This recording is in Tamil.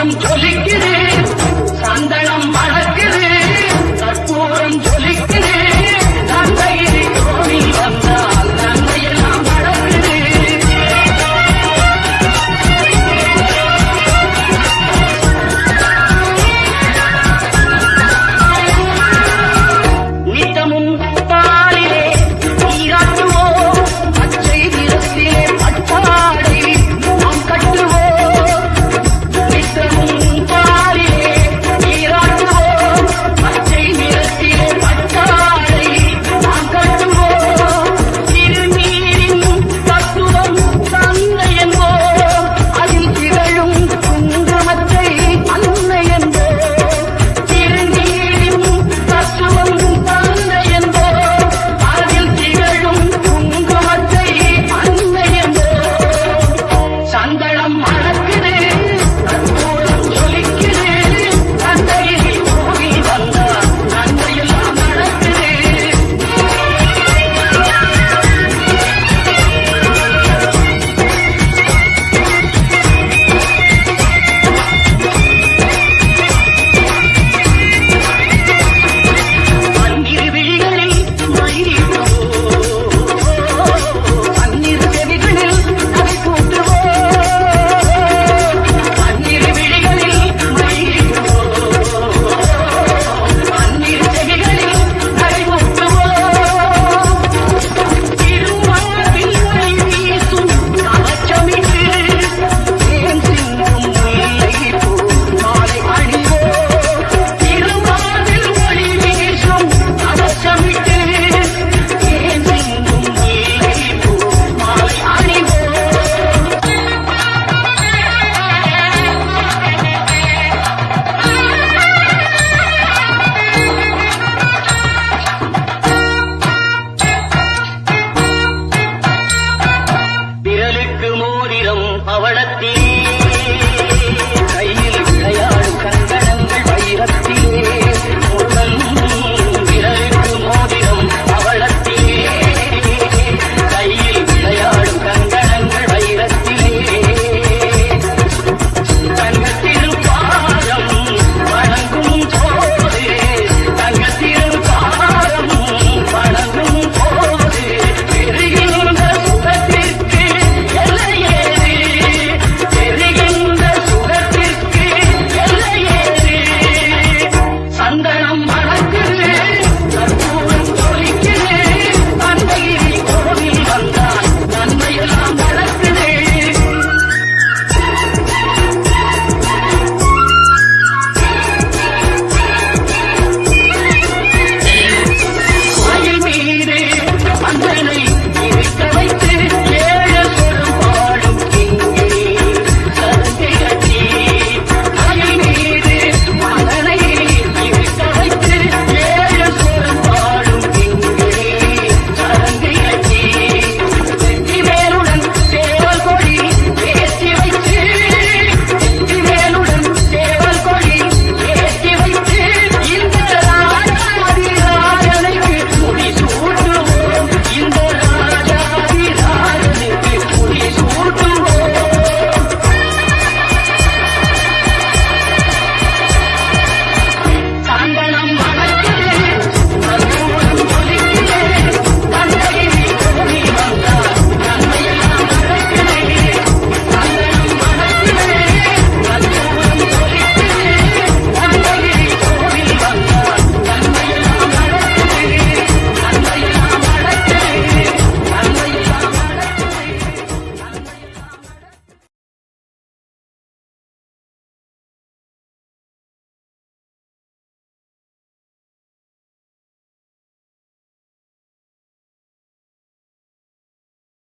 கற்பூரம் ஜொலிக்குது, சந்தனம் மணக்குது, கற்பூரம் ஜொலிக்குது, நந்தையில் கோணி வந்தால் நன்மையெல்லாம் நடக்குது. நித்தமும் பாலிலே நீராட்டுவோம், பச்சை நிறத்திலே பட்டாடை நாம் கட்டுவோம். நித்தமும் பாலிலே நீராட்டுவோம், பச்சை நிறத்திலே பட்டாடை நாம் கட்டுவோம். திருநீரின் தத்துவம் தந்தை என்போம், அதில் திகழும் குங்குமத்தை அன்னை என்போம். திருநீரின் தத்துவம் தந்தை என்போம், அதில் திகழும் குங்குமத்தை அன்னை என்போம். சந்தனம் மணக்குது, கற்பூரம் ஜொலிக்குது, நந்தையில் கோணி வந்தால் நன்மையெல்லாம் நடக்குது. பன்னிரு விழிகளில் மயிலிடுவோம், பன்னிரு செவிகளில் நகை பூட்டுவோம். பன்னிரு விழிகளில் மயிலிடுவோம், பன்னிரு செவிகளில் நகை பூட்டுவோம். திருமார்பில் ஒளி வீசும் கவச்சமிட்டு, தேன் சிந்தும் முல்லைப்பூ மாலை அணிவோம். திருமார்பில் ஒளி வீசும் கவச்சமிட்டு, தேன் சிந்தும் முல்லைப்பூ மாலை அணிவோம். விரலுக்கு